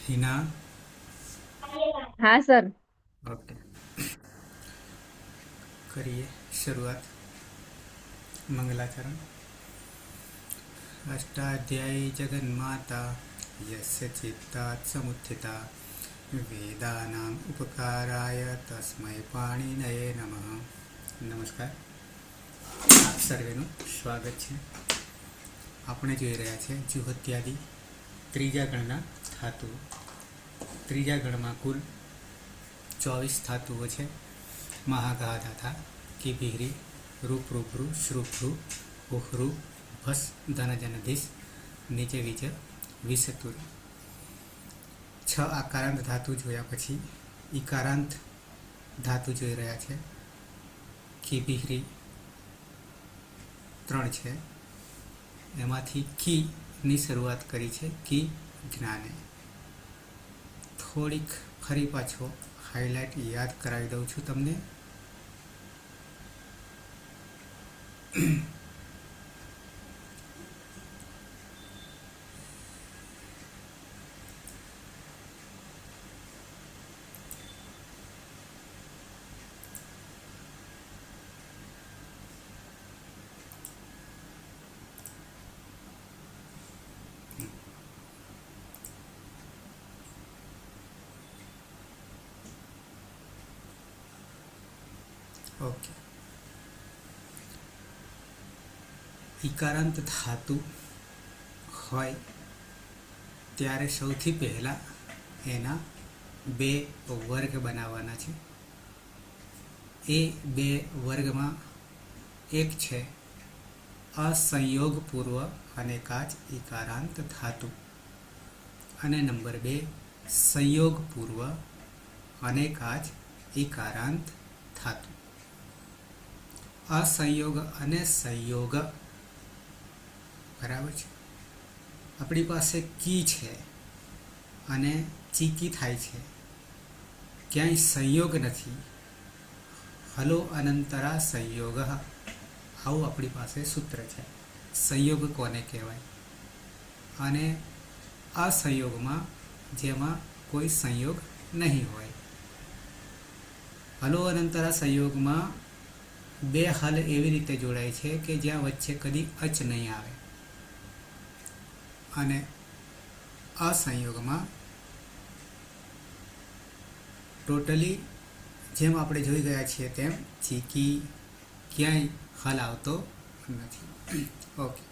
हिना। हाँ sir. Okay, करिए शुरुआत। मंगलाचरण। अष्टाध्यायी जगन्माता यस्य चित्तात् समुत्थिता वेदानाम् उपकाराय तस्मै पाणिनये नमः। नमस्कार, આપ સર્વેનું સ્વાગત છે। આપણે જોઈ રહ્યા છે જુહત્યાદિ ત્રીજા ગણના ધાતુઓ। ત્રીજા ગણમાં કુલ 24 ધાતુઓ છે। મહાગા ધાતા કિભિરી રૂપ રૂપરૂ શ્રુભ્રુ ઉહ્રુ ભસ ધનજનધીશ નીચે વિચ વિષતુર। 6 આકારાંત ધાતુ જોયા પછી ઈકારાંત ધાતુ જોઈ રહ્યા છે। કિભિરી 3 છે, એમાંથી કીની શરૂઆત કરી છે। કી જ્ઞાને થોડીક ફરી પાછો હાઇલાઇટ યાદ કરાવી દઉં છું તમને। ઓકે, ઈકારાંત ધાતુ હોય ત્યારે સૌથી પહેલાં એના 2 વર્ગ બનાવવાના છે। એ 2 વર્ગમાં એક છે અસંયોગપૂર્વ અનેકાચ ઈકારાંત ધાતુ અને નંબર 2 સંયોગપૂર્વ અનેકાચ ઈકારાંત ધાતુ। અસંયોગ અને સંયોગ બરાબર છે। આપણી પાસે કી છે અને ચીકી થાય છે, ક્યાંય સંયોગ નથી। હલો અનંતરા સંયોગ, આવું આપણી પાસે સૂત્ર છે। સંયોગ કોને કહેવાય? અને અસંયોગમાં જેમાં કોઈ સંયોગ નહીં હોય। હલો અનંતરા સંયોગમાં 2 હલ એવી રીતે જોડાય છે કે જ્યાં વચ્ચે કદી અચ નહીં આવે, અને અસંયોગમાં ટોટલી જેમ આપણે જોઈ ગયા છીએ તેમ ચીકી ક્યાંય હલ આવતો નથી। ઓકે,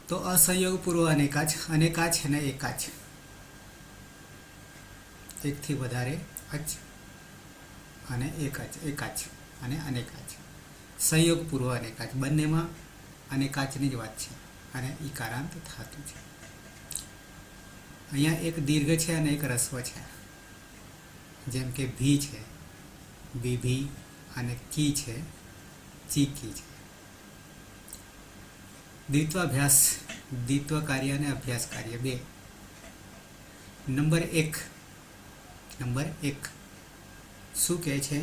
તો અસંયોગપૂર્વ અનેકાચ, અનેકાચ અને એકાચ, એકથી વધારે અચ અને એકાચ અને અનેકાચ। સંયોગપૂર્વ અનેકાચ બંનેમાં અનેકાચની જ વાત છે અને ઈકારાંત ધાતુ છે। અહીંયા એક દીર્ઘ છે અને એક રસ્વ છે, જેમ કે ભી છે, બીભી, અને કી છે, ચીકી છે। દ્વિત્વાભ્યાસ, દ્વિત્વ કાર્ય અને અભ્યાસ કાર્ય 2। નંબર 1 શું કહે છે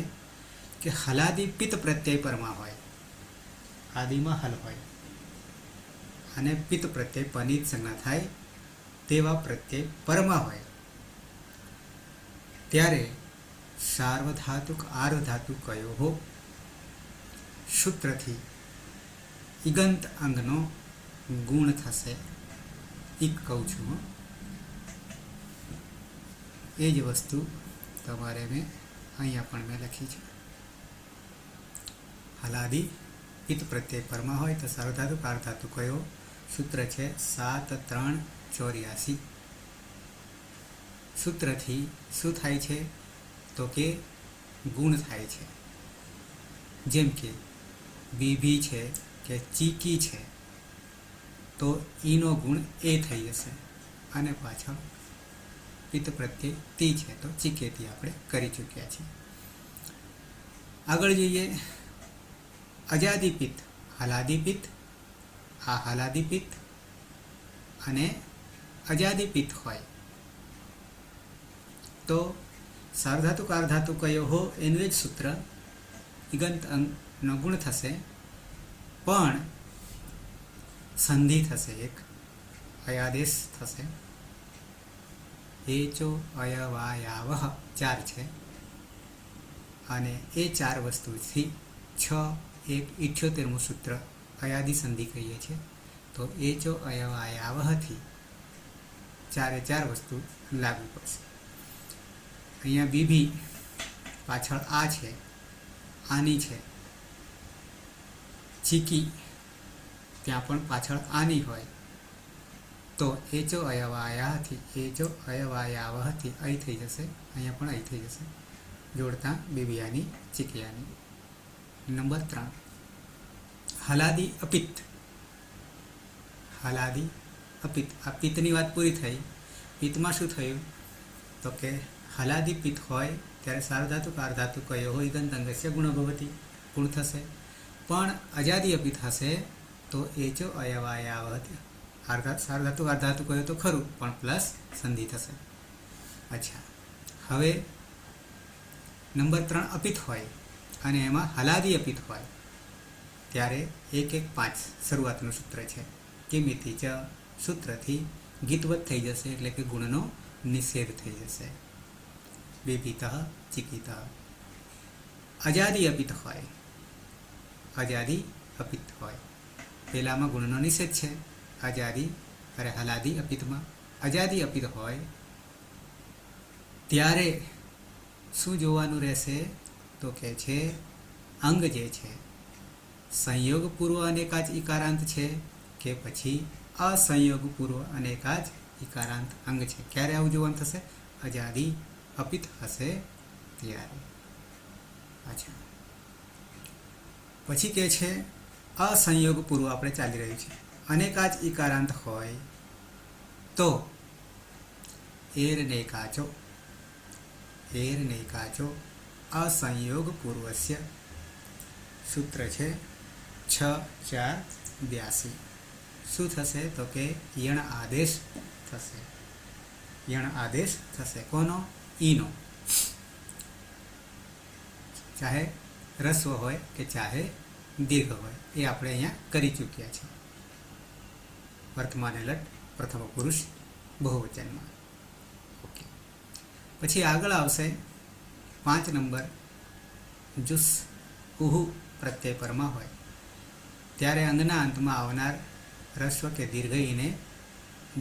કે હલાદી પિત્ત પ્રત્યય પરમાં હોય, આદિમાં હલ હોય અને પિત્ત પ્રત્યય પનિત સંજ્ઞા થાય તેવા પ્રત્યય પરમાં હોય ત્યારે સાર્વધાતુક આર્વધાતુ કયો હો સૂત્રથી ઈગંત અંગનો ગુણ થશે। ઈક કહું છું, એ જ વસ્તુ તમારે મેં અહીંયા પણ મેં લખી છે। હલાદી પિત્ત પ્રત્યય પરમાં હોય તો સાર્વધાતુક આર્વધાતુ કયો? સૂત્ર છે 7-3-84। સૂત્રથી શું થાય છે તો કે ગુણ થાય છે। જેમ કે બીભી છે કે ચીકી છે તો ઈનો ગુણ એ થઈ જશે, અને પાછળ પિત્ત પ્રત્યય તી છે તો ચીકેતી આપણે કરી ચૂક્યા છીએ। આગળ જોઈએ, અજાદિપિત્ત, હલાદિપિત્ત, આ હલાદિપિત્ત અને અજાદિપિત્ત હોય તો સાર્વધાતુક આર્વધાતુ કયો હો એનું જ સૂત્ર ઈગંત અંગનો ગુણ થશે, પણ સંધિ થશે, એક અયાદેશ થશે। એચો અયવાયાવહ 4 છે અને એ 4 વસ્તુથી 78મું સૂત્ર અયાદી સંધિ કહીએ છીએ. તો એચો અયવાયાવહથી 4 વસ્તુ લાગુ પડશે. અહીંયા બીબી પાછળ આ છે, આની છે. ચીકી ત્યાં પણ પાછળ આની હોય તો એચો અયવાયાવહથી અહીં થઈ જશે, અહીંયા પણ અહીં થઈ જશે, જોડતા બીબીયાની ચીકિયાની. નંબર 3 હલાદી અપિત્ત. હલાદી અપિત્ત. આ પિત્તની વાત પૂરી થઈ. પિત્તમાં શું થયું તો કે હલાદી પિત્ત હોય ત્યારે સાર્વધાતુક અર્ધાતુક કયો હોય ગંતંગસ્ય ગુણ ભવતી, ગુણ થશે. પણ અજાદી અપિત્ત હશે તો એચો અયવાયાવહથી સાર્વધાતુક અર્ધાતુક કયો તો ખરું પણ પ્લસ સંધિ થશે. અચ્છા, હવે નંબર 3 અપિત્ત હોય અને એમાં હલાદી અપિત્ત હોય ત્યારે 1-1-5 શરૂઆતનું સૂત્ર છે. કિમિતિ ચ સૂત્રથી ગીતવત થઈ જશે, એટલે કે ગુણનો નિષેધ થઈ જશે. બેબીતઃ ચિકિતઃ. અજાદી અપિત્ત હોય, અજાદી અપિત્ત હોય પહેલામાં ગુણનો નિષેધ છે. હલાદી અપિત્તમાં અજાદી અપિત્ત હોય ત્યારે શું જોવાનું રહેશે તો કે છે અંગ જે છે સંયોગ પૂર્વ અનેકાજ ઇકારાંત છે કે પછી અસંયોગ પૂર્વ અનેકાજ ઇકારાંત અંગ છે. ક્યારે આવું જોવાનું થશે? અજાદી અપિત્ત હશે ત્યારે. અચ્છા, પછી કે છે અસંયોગ પૂર્વ આપણે ચાલી રહ્યું છે. અનેકાજ ઇકારાંત હોય તો એરનેકાચો અસંયોગ પૂર્વસ્ય સૂત્ર છે 6-4-82. શું થશે તો કે યણ આદેશ થશે. યણ આદેશ થશે કોનો? ઈનો. ચાહે રસ્વ હોય કે ચાહે દીર્ઘ હોય એ આપણે અહીંયા કરી ચૂક્યા છીએ વર્તમાને લટ પ્રથમ પુરુષ બહુવચનમાં. ઓકે, પછી આગળ આવશે 5 નંબર. જુસ ઉહુ પ્રત્યય પરમાં હોય ત્યારે અંગના અંતમાં આવનાર રસ્વ કે દીર્ઘ ઈને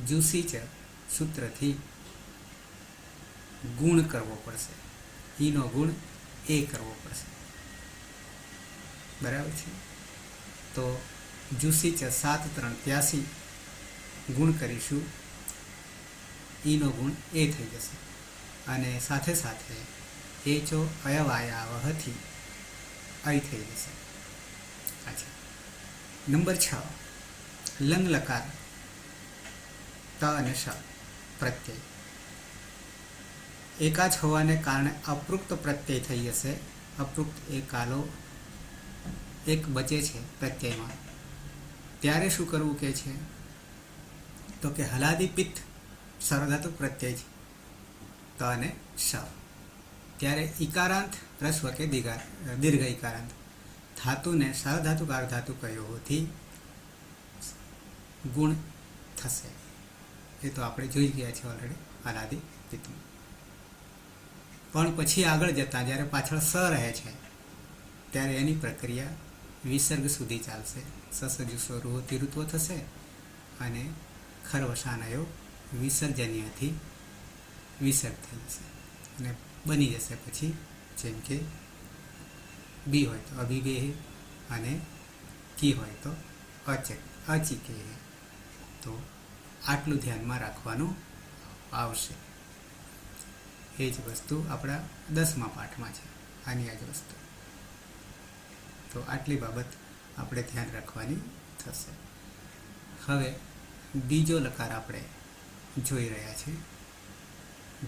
જુસીચ સૂત્રથી ગુણ કરવો પડશે. ઈનો ગુણ એ કરવો પડશે. બરાબર છે? તો જુસીચ 7-3-83 ગુણ કરીશું, ઈનો ગુણ એ થઈ જશે અને સાથે સાથે એચો અયવાયાવહથી અહીં થઈ જશે. અચ્છા, નંબર 6 લંગ લકાર ત અને શ પ્રત્યય એકાચ હોવાને કારણે અપૃક્ત પ્રત્યય થઈ જશે. અપૃક્ત એ કાલો એક બચે છે પ્રત્યયમાં, ત્યારે શું કરવું કે છે તો કે હલાદી પિત્ત સાર્વધાતુક પ્રત્યય છે ત અને શ. ત્યારે ઇકારાંત રસ્વ કે દીર્ઘ ઇકારાંત ધાતુને સાર્વધાતુક અર્ધાતુક કયોથી ગુણ થશે. એ તો આપણે જોઈ ગયા છે ઓલરેડી હલાદી પિત્તમાં. પણ પછી આગળ જતાં જ્યારે પાછળ સ રહે છે ત્યારે એની પ્રક્રિયા વિસર્ગ સુધી ચાલશે. સસજુસો રૂહોથી ઋત્વ થશે અને ખરવસાનયો વિસર્જનીયથી વિસર્ગ થઈ જશે અને બની જશે પછી જેમ કે બી હોય તો અભિગેહ અને કી હોય તો અચિકેહ. તો આટલું ધ્યાનમાં રાખવાનું આવશે. એ જ વસ્તુ આપણા 10મા પાઠમાં છે, આની આ જ વસ્તુ. તો આટલી બાબત આપણે ધ્યાન રાખવાની થશે. હવે બીજો લકાર આપણે જોઈ રહ્યા છીએ.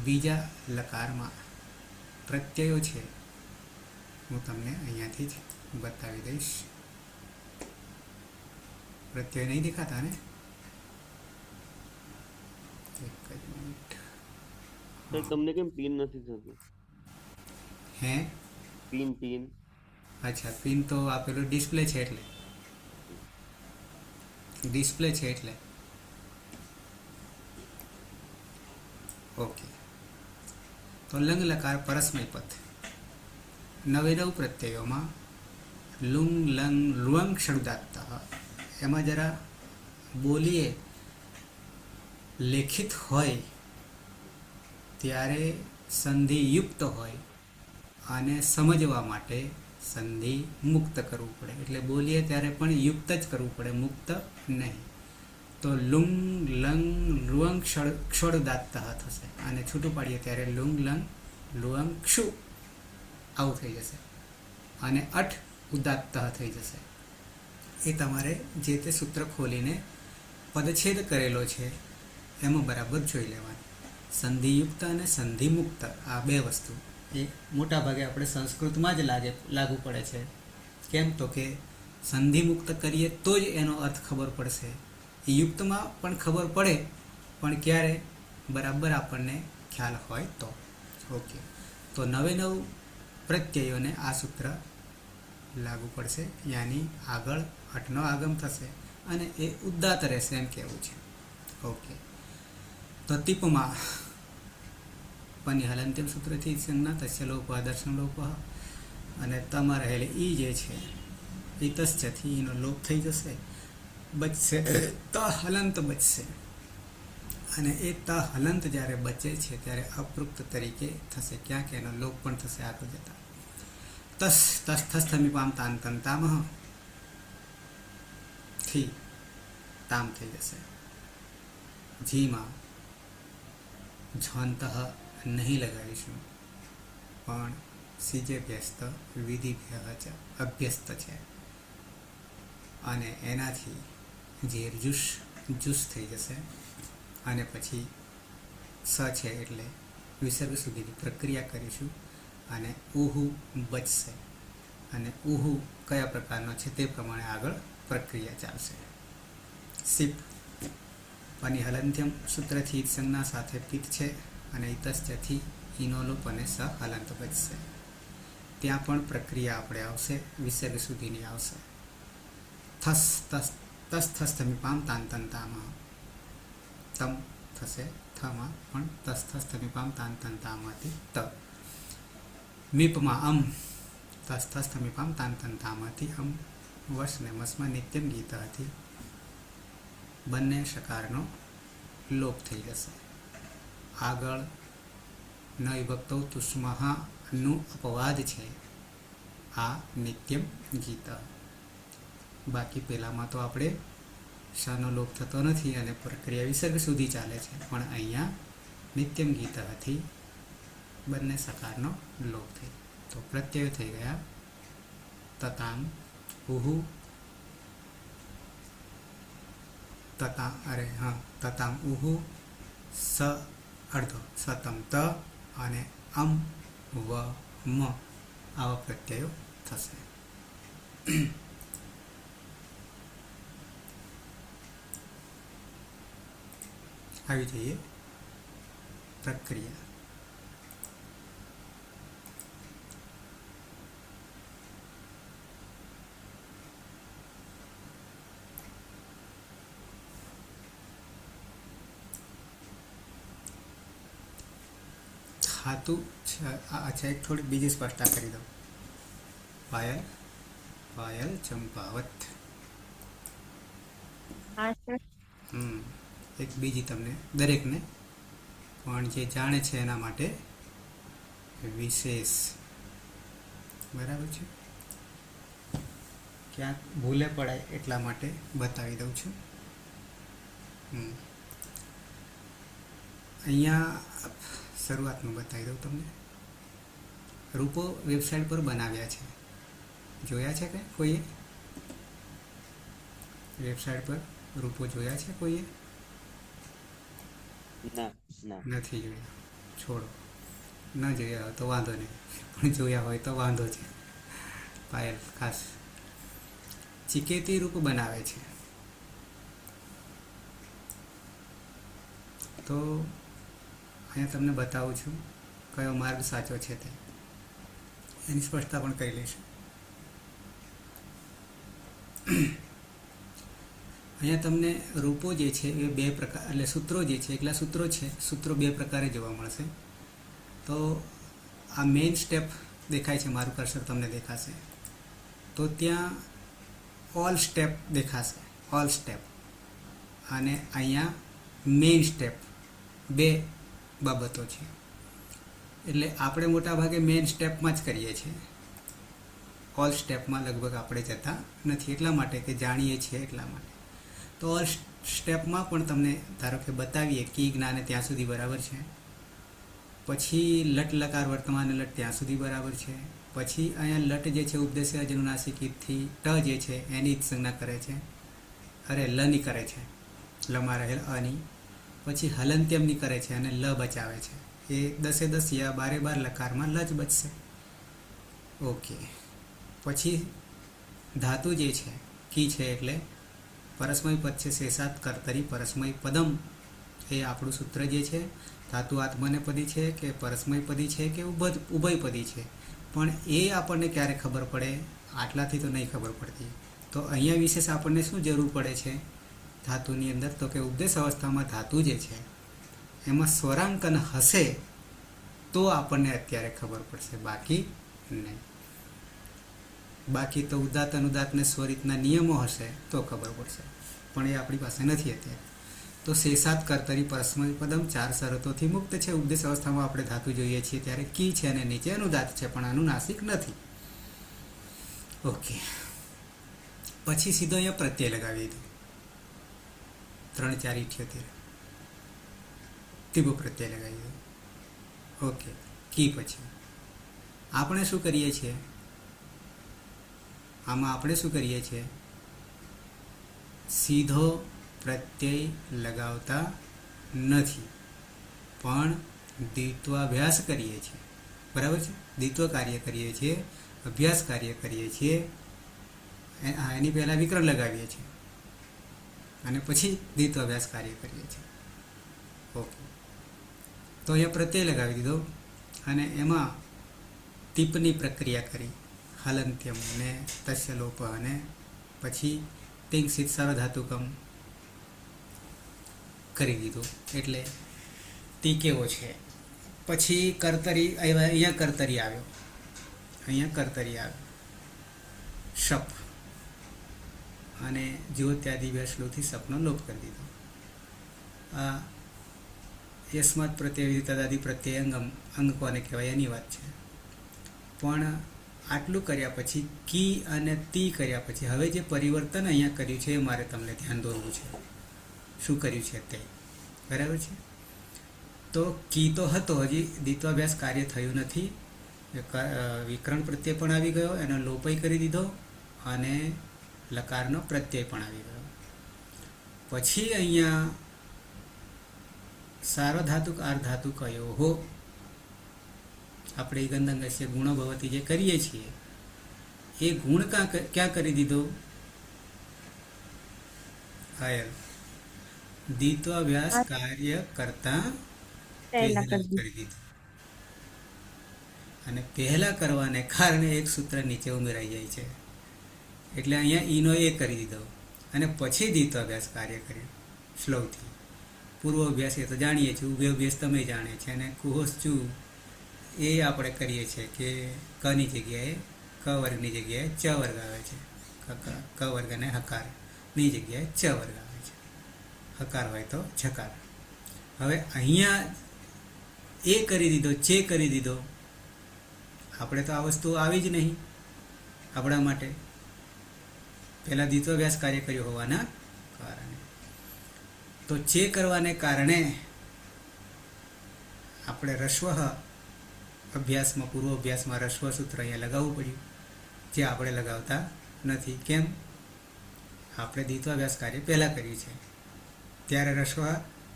બીજા લકારમાં પ્રત્યયો છે, હું તમને અહીંયાથી જ બતાવી દઈશ. પ્રત્યય નહીં દેખાતા ને? એક જ મિનિટ. તમને કેમ પિન નથી થતું? હે? પિન અચ્છા, પિન તો આપેલું ડિસ્પ્લે છે એટલે ઓકે. તો લંગ લકાર પરસ્મય પદ. નવે નવ પ્રત્યયોમાં લુંગ લંગ લુઅંગ ષડુદાત્ત, એમાં જરા બોલીએ લેખિત હોય ત્યારે સંધિયુક્ત હોય અને સમજવા માટે સંધિ મુક્ત કરવું પડે. એટલે બોલીએ ત્યારે પણ યુક્ત જ કરવું પડે, મુક્ત નહીં. તો લુંગ લંગ લુઅંગ ક્ષોડદાત્ત થશે, અને છૂટું પાડીએ ત્યારે લુંગ લંગ લુઅંગ ક્ષુ આવું થઈ જશે, અને અઠ ઉદાત્ત થઈ જશે. એ તમારે જે તે સૂત્ર ખોલીને પદછેદ કરેલો છે એમાં બરાબર જોઈ લેવાનું. સંધિયુક્ત અને સંધિમુક્ત આ બે વસ્તુ એ મોટા ભાગે આપણે સંસ્કૃતમાં જ લાગુ પડે છે. કેમ તો કે સંધિમુક્ત કરીએ તો જ એનો અર્થ ખબર પડશે. યુક્તમાં પણ ખબર પડે, પણ ક્યારે બરાબર આપણને ખ્યાલ હોય તો. ઓકે, તો નવે નવ પ્રત્યયોને આ સૂત્ર લાગુ પડશે, યાની આગળ અટનો આગમ થશે અને એ ઉદાત્ત રહેશે એમ કહેવું છે. ઓકે, તો ટીપમાં પની હલંત્યમ સૂત્રથી સંજ્ઞા તસ્ય લોપ આદર્શન લોપ, અને તમારે રહેલી ઈ જે છે ઇતશ્ચથી એનો લોપ થઈ જશે, બચશે ત હલંત બચશે. અને એ ત હલંત જ્યારે બચે છે ત્યારે અપૃક્ત તરીકે થશે, ક્યાંક એનો લોપ પણ થશે આગળ જતા. તસ તસ્થસ્થમીપામ તાન તંતામહ થી તામ થઈ જશે. જીમાં ઝંત નહીં લગાવીશું, પણ સીજે વ્યસ્ત વિધિભ્ય અભ્યસ્ત છે, અને એનાથી ઝેરજુસ જુસ થઈ જશે. અને પછી સ છે એટલે વિસર્ગ સુધીની પ્રક્રિયા કરીશું, અને ઉહુ બચશે. અને ઉહુ કયા પ્રકારનો છે તે પ્રમાણે આગળ પ્રક્રિયા ચાલશે. સિપ પની હલંત્યમ સૂત્રથી સંજ્ઞા સાથે પિત છે, અને ઇતશ્ચથી ઈનો લોપ અને સ હલંત બચશે. ત્યાં પણ પ્રક્રિયા આપણે આવશે, વિસર્ગ સુધીની આવશે. થસ તસ તસ થસ થમીપામ તાન તંતામાં તમ થશે, થમાં પણ તસ થસ થમીપામ તાન તંતામાંથી ત. મીપમાં અમ તસ થસ થમીપામ તાન તંતામાંથી અમ. વર્ષને મસમાં નિત્યમ ગીતાથી બંને શકારનો લોપ થઈ જશે. આગળ ન વિભક્તો તુષ્મહાનું અપવાદ છે આ નિત્યમ ગીત. બાકી પહેલામાં તો આપણે શાનો લોપ થતો નથી અને પ્રક્રિયા વિસર્ગ સુધી ચાલે છે, પણ અહીંયા નિત્યમ ગીતથી બંને સકારનો લોપ થઈ. તો પ્રત્યય થઈ ગયા તતામ ઉહુ તતામ ઉહુ સ અર્ધો સતમ ત અને અમ વ મ આવા પ્રત્યયો થશે. આવી જઈએ પ્રક્રિયા. ધાતુ અચ્છા, એક થોડીક બીજી સ્પષ્ટતા કરી દઉં. પાયલ પાયલ ચંપાવત. હા સર. એક બીજી તમને દરેકને પણ જે જાણે છે એના માટે વિશેષ. બરાબર છે, ક્યાંક ભૂલે પડાય એટલા માટે બતાવી દઉં છું. અહીંયા શરૂઆતનું બતાવી દઉં તમને. રૂપો વેબસાઇટ પર બનાવ્યા છે, જોયા છે કે કોઈએ? વેબસાઇટ પર રૂપો જોયા છે કોઈએ? નથી જોયા, છોડો. ન જોયા હોય તો વાંધો નહીં, પણ જોયા હોય તો વાંધો છે. પાયલ ખાસ ચિકેતી રૂપ બનાવે છે. તો અહીંયા તમને બતાવું છું કયો માર્ગ સાચો છે તે. એની સ્પષ્ટતા પણ કરી લઈશું. અહીંયા તમને રૂપો જે છે એ બે પ્રકાર, એટલે સૂત્રો જે છે, એકલા સૂત્રો છે. સૂત્રો બે પ્રકારે જોવા મળશે. તો આ મેઇન સ્ટેપ દેખાય છે, મારું કર્સર તમને દેખાશે, તો ત્યાં ઓલ સ્ટેપ દેખાશે, ઓલ સ્ટેપ, અને અહીંયા મેઇન સ્ટેપ, બે બાબતો છે. એટલે આપણે મોટા ભાગે મેઇન સ્ટેપમાં જ કરીએ છીએ, ઓલ સ્ટેપમાં લગભગ આપણે જતા નથી, એટલા માટે કે જાણીએ છીએ એટલા માટે. તો ઓલ સ્ટેપમાં પણ તમને ધારો કે બતાવીએ કી જ્ઞાને ત્યાં સુધી બરાબર છે, પછી લટ લકાર વર્તમાન લટ ત્યાં સુધી બરાબર છે, પછી અહીંયા લટ જે છે ઉપદેશ અજનુનાસિકથી ટ જે છે એની જ સંજ્ઞા કરે છે, અરે લની કરે છે, લમાં રહેલ અની, પછી હલંત્યમની કરે છે અને લ બચાવે છે. એ 10 યા 12 લકારમાં લ જ બચશે. ઓકે. પછી ધાતુ જે છે કી છે એટલે પરસ્મય પદ છે, શેષાત કર્તરી પરસ્મય પદમ, એ આપણું સૂત્ર જે છે. ધાતુ આત્મનેપદી છે કે પરસ્મયપદી છે કે ઉભયપદી છે, પણ એ આપણને ક્યારે ખબર પડે, આટલાથી તો નહીં ખબર પડતી. તો અહીંયા વિશેષ આપણને શું જરૂર પડે છે ધાતુની અંદર, તો કે ઉપદેશ અવસ્થામાં ધાતુ જે છે એમાં સ્વરાંકન હશે તો આપણને અત્યારે ખબર પડશે, બાકી નહીં. બાકી તો ઉદાત્ત અનુદાત્ત ને સ્વરિતના નિયમો હશે તો ખબર પડશે, પણ એ આપણી પાસે નથી અત્યારે. તો શેષાત કર્તરી પરસ્મય પદમ 4 શરતોથી મુક્ત છે. ઉપદેશ અવસ્થામાં આપણે ધાતુ જોઈએ છીએ ત્યારે કી છે અને નીચે અનુદાત્ત છે, પણ અનુનાસિક નથી. ઓકે. પછી સીધો અહીંયા પ્રત્યય લગાવી દીધો, 3 4 78 તીબો પ્રત્યય લગાવી દીધો. ઓકે. કી પછી આપણે શું કરીએ છીએ, આમાં આપણે શું કરીએ છીએ, સીધો પ્રત્યય લગાવતા નથી, પણ દ્વિત્વાભ્યાસ કરીએ છીએ. બરાબર છે? દ્વિત્વ કાર્ય કરીએ છીએ, અભ્યાસ કાર્ય કરીએ છીએ. એની પહેલાં વિકરણ લગાવીએ છીએ અને પછી દ્વિત્વાભ્યાસ કાર્ય કરીએ છીએ. ઓકે. તો અહીંયા પ્રત્યય લગાવી દીધો અને એમાં ટીપની પ્રક્રિયા કરી, હલંત્યમ ને તસ્ય લોપ અને પછી તિંગસિત સાર્વધાતુકમ કરી દીધું. એટલે તી કેવો છે. પછી કર્તરી, અહીંયા કર્તરી આવ્યો, અહીંયા કર્તરી આવ્યો શપ, અને જ્યોત્યાદિ બે શ્લોથી સપનો લોપ કરી દીધો. આ યસ્માત પ્રત્યય તદાદિ પ્રત્યય અંગમ, અંગ કોને કહેવાય એની વાત છે. પણ આટલું કર્યા પછી કી અને તી કર્યા પછી હવે જે પરિવર્તન અહીંયા કર્યું છે એ મારે તમને ધ્યાન દોરવું છે, શું કર્યું છે તે. બરાબર છે? તો કી તો હતો, હજી દ્વિત્વાભ્યાસ કાર્ય થયું નથી, વિકરણ પ્રત્યય પણ આવી ગયો, એનો લોપય કરી દીધો અને લકારનો પ્રત્યય પણ આવી ગયો. પછી અહીંયા સાર્વધાતુક આર્ધાતુક અયોહો, આપણે ગંધંગસ્ય ગુણો ભવતી જે કરીએ છીએ એ ગુણ ક્યાં કરી દીધો, અયલ દ્વિત્વાભ્યાસ કાર્ય કરતા પહેલા કરી દીધું. અને પહેલા કરવાને કારણે એક સૂત્ર નીચે ઉમેરાઈ જાય છે, એટલે અહીંયા ઈનો એ કરી દીધો અને પછી દ્વિત્વાભ્યાસ કાર્ય કર્યું શ્લોકથી. પૂર્વ અભ્યાસ એ તો જાણીએ છીએ, ઉભય અભ્યાસ તમે જાણે છે, અને કુહોસ ચુ એ આપણે કરીએ છીએ કે કની જગ્યાએ ક વર્ગની જગ્યાએ ચ વર્ગ આવે છે, ક વર્ગ અને હકારની જગ્યાએ ચ વર્ગ આવે છે, હકાર હોય તો છકાર. હવે અહીંયા એ કરી દીધો, ચે કરી દીધો, આપણે તો આ વસ્તુ આવી જ નહીં આપણા માટે, પહેલાં દ્વિત્વાભ્યાસ કાર્ય કર્યો હોવાના કારણે. તો ચે કરવાને કારણે આપણે રસ્વ અભ્યાસમાં, પૂર્વ અભ્યાસમાં રસ્વ સૂત્ર અહીંયા લગાવવું પડ્યું, જે આપણે લગાવતા નથી. કેમ? આપણે દ્વિત્વાભ્યાસ કાર્ય પહેલાં કર્યું છે ત્યારે રસ્વ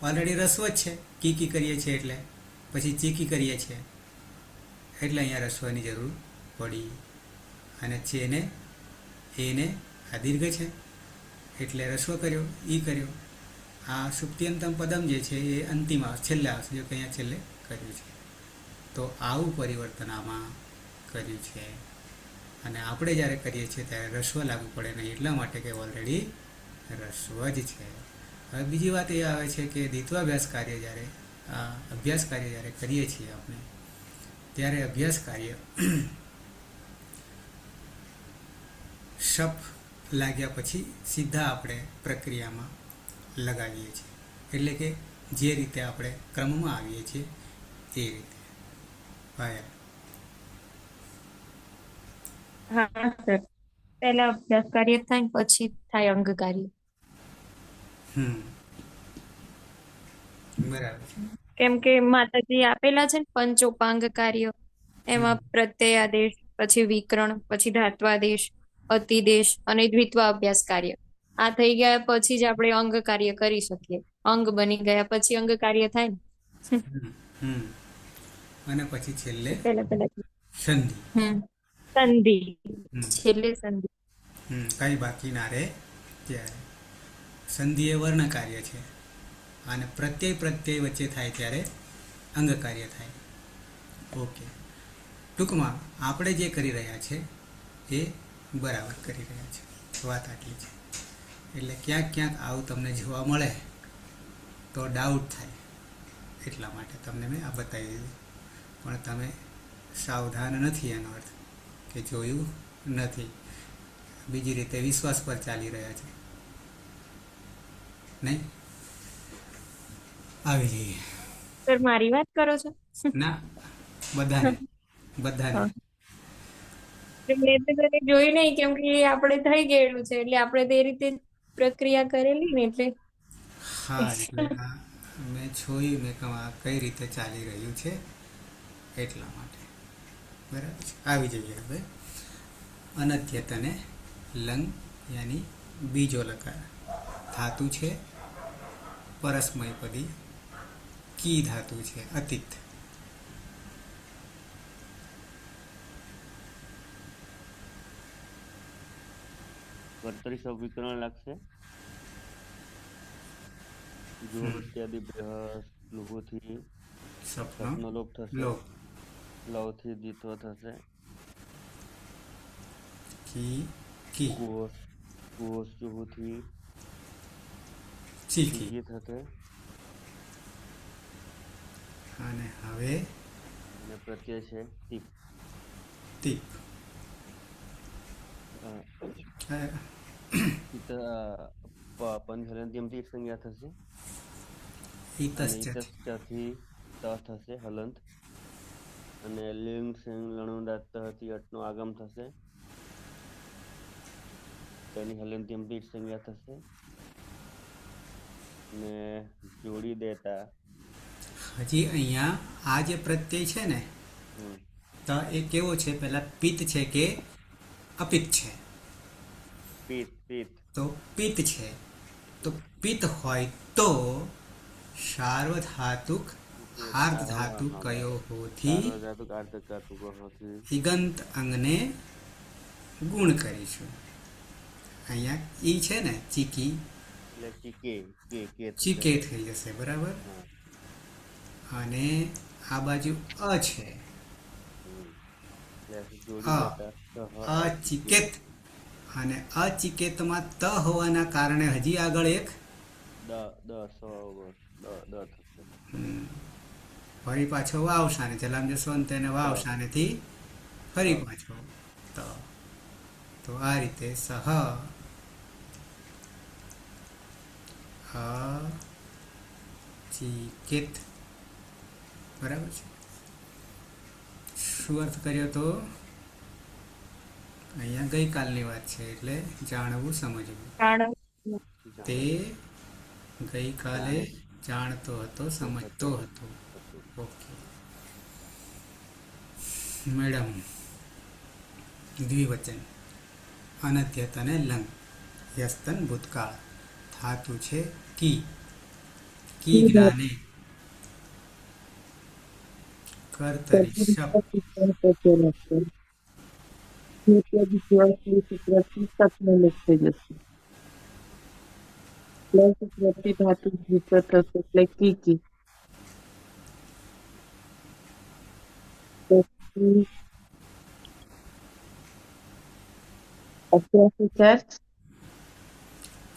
ઓલરેડી રસ્વ જ છે, કીકી કરીએ છીએ એટલે, પછી ચીકી કરીએ છીએ એટલે અહીંયા રસ્વની જરૂર પડી. અને ચેને એને આ દીર્ઘ છે એટલે રસ્વ કર્યો, ઈ કર્યો. આ સુપ્ત્યંતમ પદમ જે છે એ અંતિમ આવશે, છેલ્લે આવશે, જો કે અહીંયા છેલ્લે કર્યું છે. તો આવું પરિવર્તન આમાં કર્યું છે. અને આપણે જ્યારે કરીએ છીએ ત્યારે રસ્વ લાગુ પડે નહીં, એટલા માટે કે ઓલરેડી રસ્વ જ છે. હવે બીજી વાત એ આવે છે કે દ્વિત્વાભ્યાસ કાર્ય જ્યારે, અભ્યાસ કાર્ય જ્યારે કરીએ છીએ આપણે, ત્યારે અભ્યાસ કાર્ય શપ લાગ્યા પછી સીધા આપણે પ્રક્રિયામાં લગાવીએ છીએ. એટલે કે જે રીતે આપણે ક્રમમાં આવીએ છીએ એ રીતે. પાયા. હા સર, પહેલા અભ્યાસ કાર્ય થાય ને પછી થાય અંગ કાર્ય. હમ બરાબર છે. કેમ કે માતાજી આપેલા છે ને પંચોપાંગ કાર્ય, એમાં પ્રત્યય આદેશ, પછી વિકરણ, પછી ધાત્વાદેશ, અતિદેશ અને દ્વિત્વ અભ્યાસ કાર્ય. આ થઈ ગયા પછી જ આપણે અંગ કાર્ય કરી શકીએ. અંગ બની ગયા પછી અંગ કાર્ય થાય ને. હમ અને પછી છેલ્લે પેલા પેલા સંધિ. સંધિ, હમ છેલ્લે સંધિ. કઈ બાકી ના રહે ત્યારે. સંધિ એ વર્ણ કાર્ય છે અને પ્રત્યય વચ્ચે થાય ત્યારે અંગ કાર્ય થાય. ઓકે. ટૂંકમાં આપણે જે કરી રહ્યા છે એ બરાબર કરી રહ્યા છે. વાત આટલી છે. એટલે ક્યાંક ક્યાંક આવું તમને જોવા મળે તો ડાઉટ થાય, એટલા માટે તમને મેં આ બતાવી દીધું. પણ તમે સાવધાન નથી, એનો અર્થ કે જોયું નથી, બીજી રીતે વિશ્વાસ પર ચાલી રહ્યા છે. નહીં આવી જઈએ. સર મારી વાત કરો છો? ના, બધાને બધાને. હા. મેં તો કદી જોયું નહીં, કેમ કે એ આપણે થઈ ગયેલું છે એટલે આપણે તે રીતે પ્રક્રિયા કરેલી ને એટલે. હા, એટલે આ મેં જોયું, મેં કહું આ કઈ રીતે ચાલી રહ્યું છે, એટલા માટે. બરાબર છે. આવી જઈએ હવે. અનધ્યત અને લંગ યાની બીજો લકાર. ધાતુ છે પરસ્મયપદી, કી ધાતુ છે અતિત. કર્તરી શબ્દ વિકરણ લાગશે. જો ઇત્યાદિ લુહુથી સપનો સપનો લોપ થશે, લોપ. લવથી દ્વિત્વ થશે, કી કી કોષ કોષ જુહુથી ચીકી. ચીકી થશે અને હવે અને પ્રત્યય છે ટીપ. ટીપ. પંચહલંત્યમથી એક સંજ્ઞા થશે અને ઇતશ્ચ. ઇતશ્ચથી ત થશે હલંત, અને લિંગ સિંગ લણુદાતથી અટનો આગમ થશે, તેની હલંત્યમથી એક સંજ્ઞા થશે ને જોડી દેતા. હજી અહીંયા આ જે પ્રત્યય છે ને, હમ તો એ કેવો છે? પહેલા પિત્ત છે કે અપિત છે? પીત પીત તો પિત્ત છે. તો પિત્ત હોય તો સાર્વધાતુક આર્ધધાતુ કયો હોથી સાર્વધાતુક આર્ધધાતુક હોથી ઇગંત અંગને ગુણ કરીશું. અહીંયા ઈ છે ને, ચીકી, એટલે ચીકે કે થશે. ચીકે થઈ જશે. બરાબર. હા. અને આ બાજુ અ છે, એટલે જોડી અ દેતા સહ અચિકેત. અને અચિકેતમાં ત હોવાના કારણે હજી આગળ એક દ દ સ દ દ થશે. ફરી પાછો વાવસાને જલામ જસવંત એને વાવસાનેથી ફરી પાછો તો આ રીતે સહ અચિકેત. બરાબર છે. શું અર્થ કર્યો? તો અહીંયા ગઈકાલની વાત છે એટલે જાણવું, સમજવું. તે ગઈકાલે જાણતો હતો, સમજતો હતો. Okay madam. દ્વિવચન અનધ્યત અને લંગ. યસ્તન ભૂતકાળ. ધાતુ છે કી. કી જ્ઞાને કર્તરી શપ. ધાતુ દ્વિત્વ થશે એટલે કીકી. પછી અત્યાર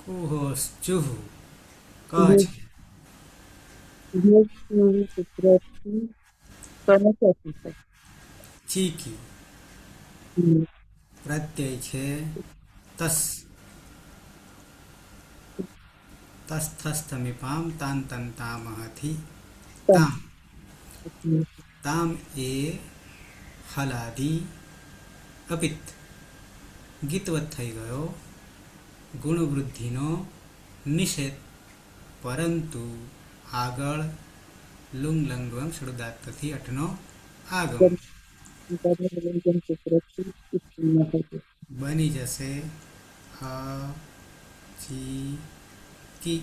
કુહોસ ચુહુ ક છે. સૂત્રથી કનક થશે. ચીકી. પ્રત્યય છે તસ. તસ થસ તમીપામ તાન તન તામહથી તામ. તામ એ હલાદી અપિત. ગીતવત થઈ ગયો. ગુણવૃદ્ધિનો નિષેધ, પરંતુ આગળ લુંગ લંગવમ શરૂદાતથી અઠનો આગમ બની જશે અ ચી કી.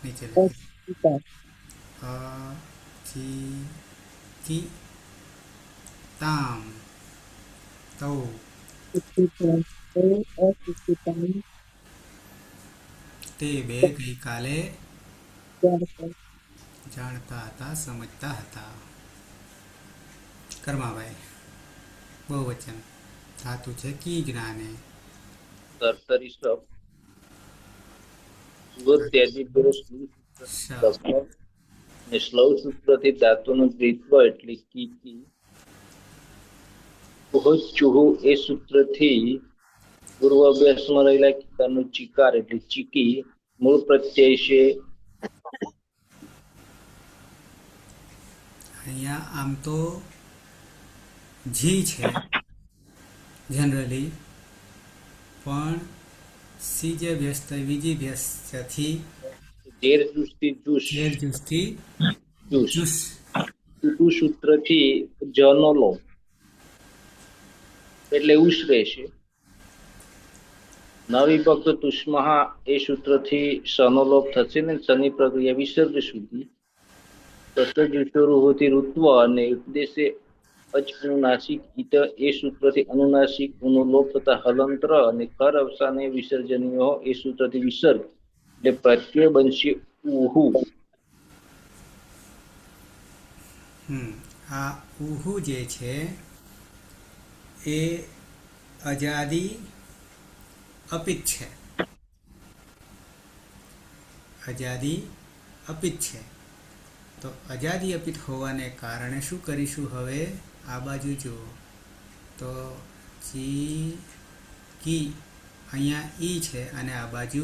નીચે લખી અ ચી કી તામ તૌ. તે બે ગઈકાલે જાણતા હતા, સમજતા હતા. કર્માભાઈ, બહુવચન ધાતુ છે કી જ્ઞાને. કર્તરી સબ ત્યાજી પુરુષ ને શ્લવ સૂત્રથી ધાતુનું દ્વિત્વ એટલે કી. ચુહુ એ સૂત્રથી પૂર્વ અભ્યાસમાં રહેલા કિતાનું ચિકાર એટલે ચીકી મૂળ પ્રત્યય છે. અહીંયા આમ તો જી છે જનરલી, પણ સીજે વ્યસ્ત બીજી વ્યસ્તથી જેર જુસથી જુસ જેર જુસથી જુસ જુસ. ટુ સૂત્રથી જનો લો એટલે ઉસ રહેશે. નવિભક્ત તુષ્મહા એ સૂત્રથી સનો લોપ થશે ને શની પ્રક્રિયા વિસર્ગ સુધી. તત્વજુષોરુહોથી ઋત્વ અને ઉપદેશે અચ અનુનાસિક હિત એ સૂત્રથી અનુનાસિક લોપ થતા હલંત્ર અને કર અવસાને વિસર્જનીય એ સૂત્રથી વિસર્ગ એટલે પ્રત્યય બનશે ઉહુ. આ ઉહુ જે છે એ અજાદી અપિત છે. અજાદી અપિત છે. તો અજાદી અપિત હોવાને કારણે શું કરીશું હવે? આ બાજુ જુઓ તો ચી કી, અહીંયા ઈ છે અને આ બાજુ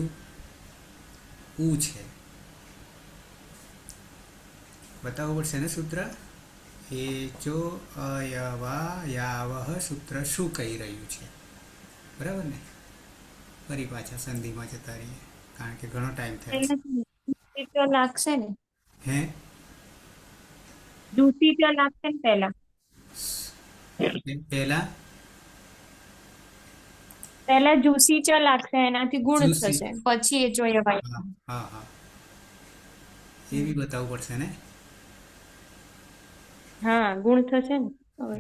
ઉ છે. બતાવવું પડશે ને સૂત્ર. એ જો અયવા યાવહ સૂત્ર શું કહી રહ્યું છે? બરાબર ને? ફરી પાછા સંધિમાં જતા રહીએ, કારણ કે ઘણો ટાઈમ થાય છે. લાગશે ને હે દૂસરી તો લાગશે ને પહેલા જુસી ચ લાગશે, એનાથી ગુણ જુસી. થશે, પછી એ જોઈએ ભાઈ. હા હા, એ બી બતાવવું પડશે ને. હા, ગુણ થશે ને હવે.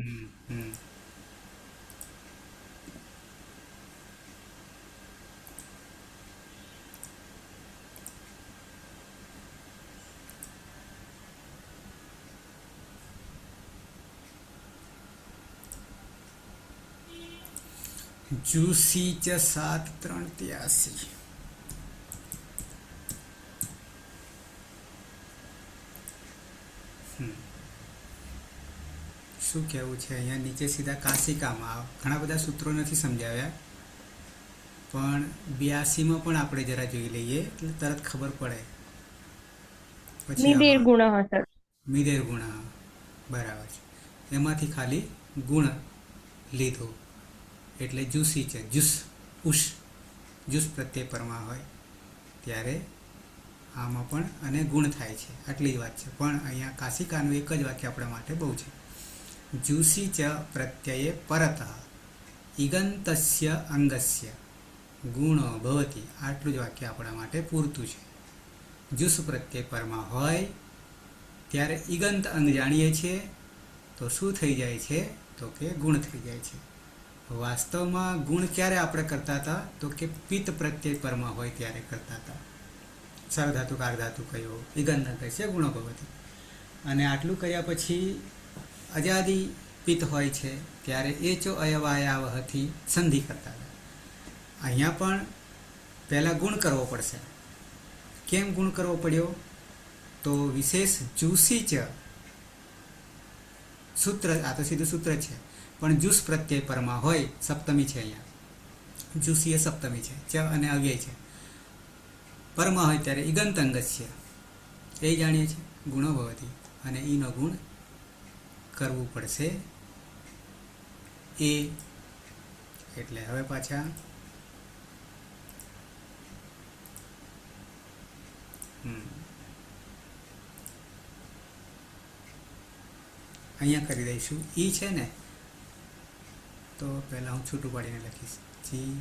જુસી ચ 7-3-83. શું કહેવું છે અહીંયા? નીચે સીધા કાશિકામાં ઘણા બધા સૂત્રો નથી સમજાવ્યા, પણ 82માં પણ આપણે જરા જોઈ લઈએ એટલે તરત ખબર પડે. નિદેર ગુણ હશે. મિદેર ગુણ, બરાબર છે. એમાંથી ખાલી ગુણ લીધો એટલે જુસી છે. જુસ ઉષ જુસ પ્રત્યય પરમાં હોય ત્યારે આમાં પણ અને ગુણ થાય છે, આટલી જ વાત છે. પણ અહીંયા કાશિકાનું એક જ વાક્ય આપણા માટે બહુ છે. જુસી ચ પ્રત્યયે પરતઃ ઇગંતસ્ય અંગસ્ય ગુણો ભવતી. આટલું જ વાક્ય આપણા માટે પૂરતું છે. જુસ પ્રત્યય પરમાં હોય ત્યારે ઇગંત અંગ જાણીએ છીએ તો શું થઈ જાય છે? તો કે ગુણ થઈ જાય છે. વાસ્તવમાં ગુણ ક્યારે આપણે કરતા હતા? તો કે પિત્ત પ્રત્યય પરમાં હોય ત્યારે કરતા હતા. સરધાતુ કારધાતુ કયો ઇગંત અંગસ્ય ગુણો ભવતી. અને આટલું કર્યા પછી અજાદી પિત્ત હોય છે ત્યારે એચો અયવાયાવહથી સંધિ કરતા હતા. અહીંયા પણ પહેલાં ગુણ કરવો પડશે. કેમ ગુણ કરવો પડ્યો? તો વિશેષ જુસી ચ સૂત્ર, આ તો સીધું સૂત્ર જ છે, પણ જુસ પ્રત્યય પરમાં હોય, સપ્તમી છે અહીંયા, જુસી એ સપ્તમી છે, ચ અને અવ્યય છે, પરમાં હોય ત્યારે ઈગંત અંગત છે, એ જાણીએ છીએ, ગુણો ભવતી, અને ઈનો ગુણ કરવું પડશે એ. એટલે હવે પાછા અહીંયા કરી દઈશું. ઈ છે ને, તો પહેલાં હું છૂટું પાડીને લખીશ, જી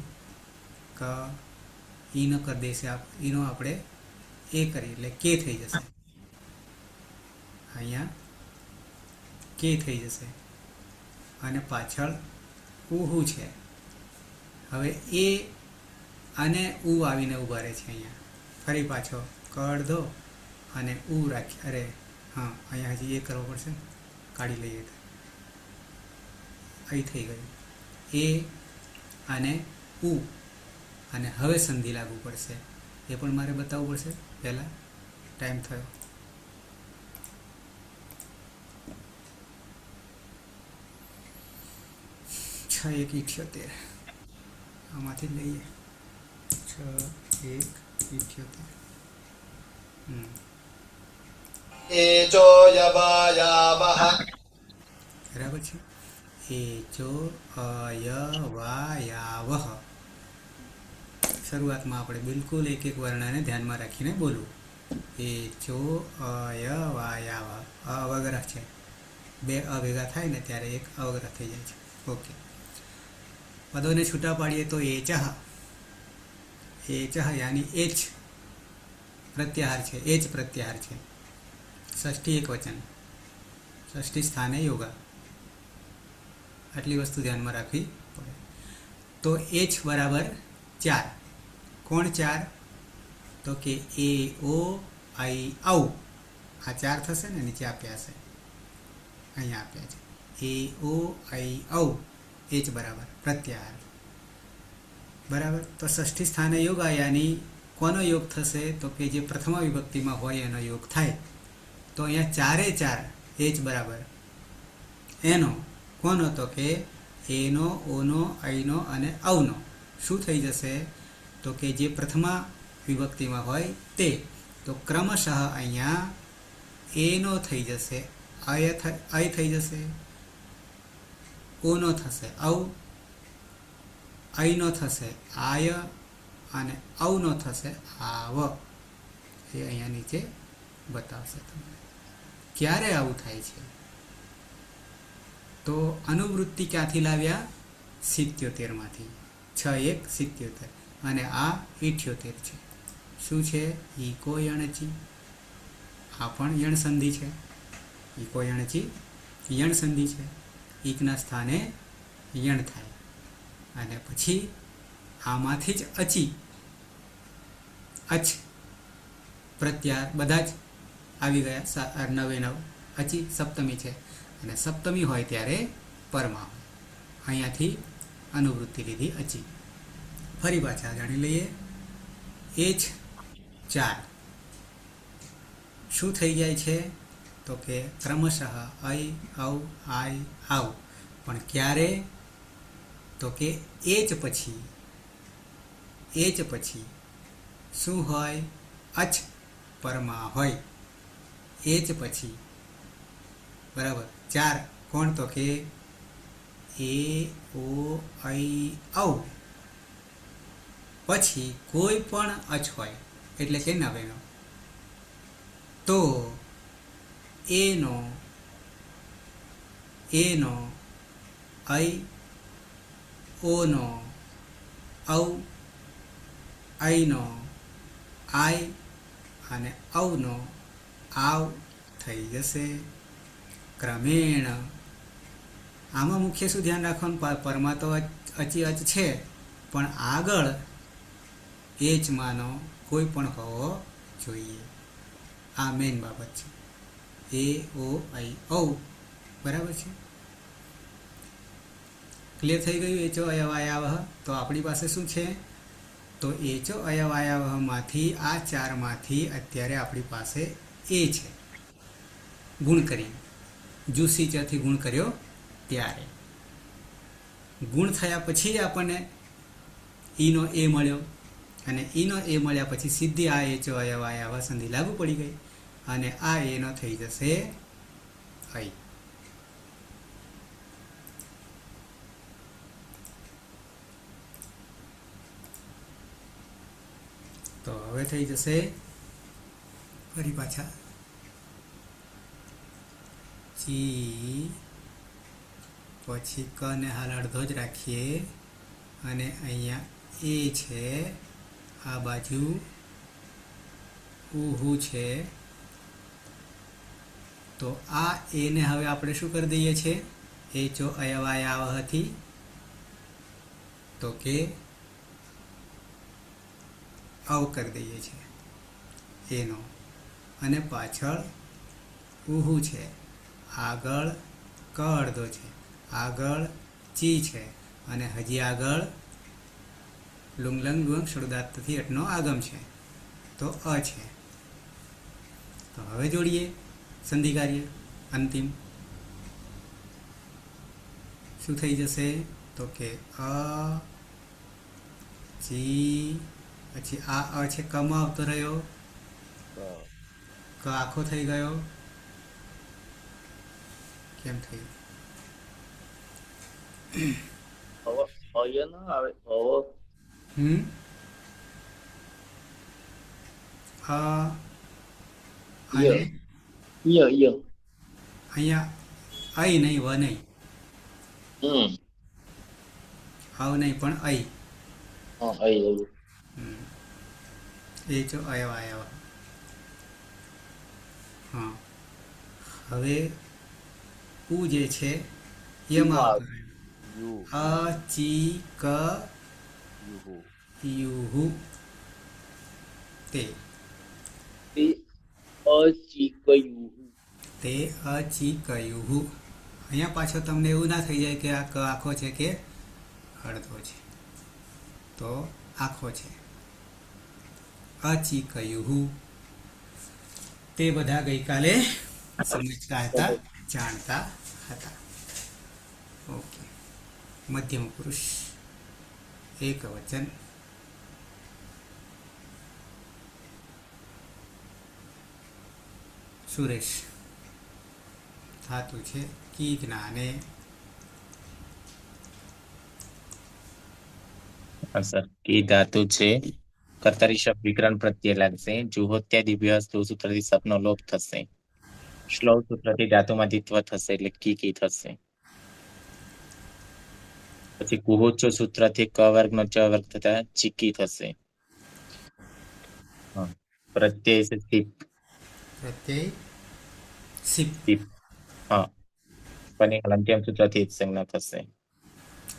ક ઈનો કરી દઈશે, ઈનો આપણે એ કરી એટલે કે થઈ જશે, અહીંયા કે થઈ જશે, અને પાછળ ઉહુ છે. હવે એ અને ઉ આવીને ઉભા રહે છે અહીંયા, ફરી પાછો ક અડધો અને ઉ રાખી, અરે હા, અહીંયા હજી એ કરવો પડશે, કાઢી લઈએ તો અહીં થઈ ગયું એ અને ઉ, અને હવે સંધિ લાગુ પડશે, એ પણ મારે બતાવવું પડશે પહેલાં, ટાઈમ થયો. છ એક 78, આમાંથી જ લઈએ, 6 1 78. બરાબર છે. એચો અયવાયાવહ. શરૂઆતમાં આપણે બિલકુલ એક એક વર્ણને ધ્યાનમાં રાખીને બોલવું. એચો અયવાયાવહ. અવગ્રહ છે, બે અભેગા થાય ને ત્યારે એક અવગ્રહ થઈ જાય છે. ઓકે, પદોને છૂટા પાડીએ તો એચહ, એચહ યાની એચ પ્રત્યાહાર છે, એચ પ્રત્યાહાર છે, ષષ્ઠી એક વચન, ષષ્ઠી સ્થાને યોગા, આટલી વસ્તુ ધ્યાનમાં રાખવી પડે. તો એચ બરાબર 4. કોણ 4? તો કે એ ઓ આઈ ઔ, આ 4 થશે ને, નીચે આપ્યા છે, અહીંયા આપ્યા છે, એ ઓ આઈ ઔ, એચ બરાબર પ્રત્યાહાર. બરાબર. તો ષષ્ઠી સ્થાને યોગા યાની કોનો યોગ થશે? તો કે જે પ્રથમ વિભક્તિમાં હોય એનો યોગ થાય. તો અહીંયા 4 4 એચ બરાબર એનો કોનો? તો કે એનો, ઓનો, આઈનો અને ઔનો. શું થઈ જશે? તો કે જે પ્રથમા વિભક્તિમાં હોય તે. તો ક્રમશઃ અહીંયા એનો થઈ જશે, અય થઈ જશે, ઓનો થશે ઔ, આઈનો થશે આય, અને ઔનો થશે આવ. એ અહીંયા નીચે બતાવશે તમને. ક્યારે આવું થાય છે? તો અનુવૃત્તિ ક્યાંથી લાવ્યા? 77માંથી. 6 1 77, અને આ 78 છે. શું છે? ઈકો યણચી. આ પણ યણ સંધિ છે. ઈકો યણચી યણ સંધિ છે. ઈકના સ્થાને યણ થાય, અને પછી આમાંથી જ અચી, અચ પ્રત્યાહાર બધા જ આવી ગયા. 9 9 અચી સપ્તમી છે, અને સપ્તમી હોય ત્યારે પરમાં હોય. અહીંયાથી અનુવૃત્તિ લીધી અચી. ફરી પાછા જાણી લઈએ. એચ 4 શું થઈ જાય છે? તો કે ક્રમશઃ અય, ઔ, આય, આવ. પણ ક્યારે? તો કે એચ પછી. એચ પછી શું હોય? અચ પરમાં હોય. એચ પછી બરાબર 4 કોણ? તો કે એ ઓ આઈ ઔ. પછી કોઈ પણ અચ હોય, એટલે કે નવેનો, તો એનો, આઈ, ઓનો, ઔ, આઈનો, આય, અને ઔનો આવ થઈ જશે ક્રમેણ. આમાં મુખ્ય શું ધ્યાન રાખવાનું? પરમાં તો અચી અચ છે, પણ આગળ એચમાંનો કોઈ પણ હોવો જોઈએ. આ મેઇન બાબત છે. એ ઓ આઈ ઔ. બરાબર છે? ક્લિયર થઈ ગયું? એચો અયવાયાવહ. તો આપણી પાસે શું છે? તો એચો અયવાયાવહમાંથી આ 4માંથી અત્યારે આપણી પાસે એ છે, ગુણ કરી. જુસીચથી ગુણ કર્યો ત્યારે. ગુણ થયા પછી જ આપણને ઈનો એ મળ્યો, અને ઈનો એ મળ્યા પછી સીધી આ એચો અયવાયા સંધિ લાગુ પડી ગઈ, અને આ એનો થઈ જશે અઈ. તો હવે થઈ જશે ફરી પાછા ચી, પછી ક ને હાલ અડધો જ રાખીએ, અને અહીંયા એ છે, આ બાજુ ઉહુ છે. તો આ એને હવે આપણે શું કરી દઈએ છીએ, એ જો અયવાયા હતી તો કે આવ કરી દઈએ છીએ એનો, અને પાછળ ઉહુ છે, આગળ ક અડધો છે, આગળ ચી છે, અને હજી આગળ લુંગલંગ લુંગ શરૂદાતથી અટનો આગમ છે, તો અ છે. તો હવે જોડીએ સંધિ કાર્ય અંતિમ. શું થઈ જશે, તો કે અ ચી, પછી આ અ છે કમાં આવતો રહ્યો, ક આખો થઈ ગયો, કેમ થયું? અય ન આવે અવ અને ય ય અહીંયા અઈ નહીં, વ નહીં, અવ નહીં પણ અઈ. અય એ જો અયવાયા. હા, હવે ઉ જે છે એમાં આવતો યુ અ ચી ક યુહુ યુહુ તે, અચિકયુહુ. તે અચિકયુહુ. અહીંયા પાછો તમને એવું ના થઈ જાય કે આ ક આખો છે કે અડધો છે, તો આખો છે. અચિકયુહુ. તે બધા ગઈકાલે સમજતા હતા, જાણતા હતા. ઓકે. મધ્યમ પુરુષ એક વચન. સુરેશ. ધાતુ છે કી જ્ઞાને. સર કી ધાતુ છે, કર્તરી શબ્દ વિકરણ પ્રત્યે લાગશે. જુહોત્યાદિ સૂત્રથી સપનો લોપ થશે. શ્લોક સૂત્રથી ધાતુમાં દ્વિત્વ થશે, એટલે કી થશે. પછી કુહોચો સૂત્રથી ક વર્ગનો ચ વર્ગ થતા ચીકી થશે. પ્રત્યય છે સીપ. પ્રત્યય સિપ. હા, પણ અંત્યમ સૂત્રથી એક સંજ્ઞા થશે.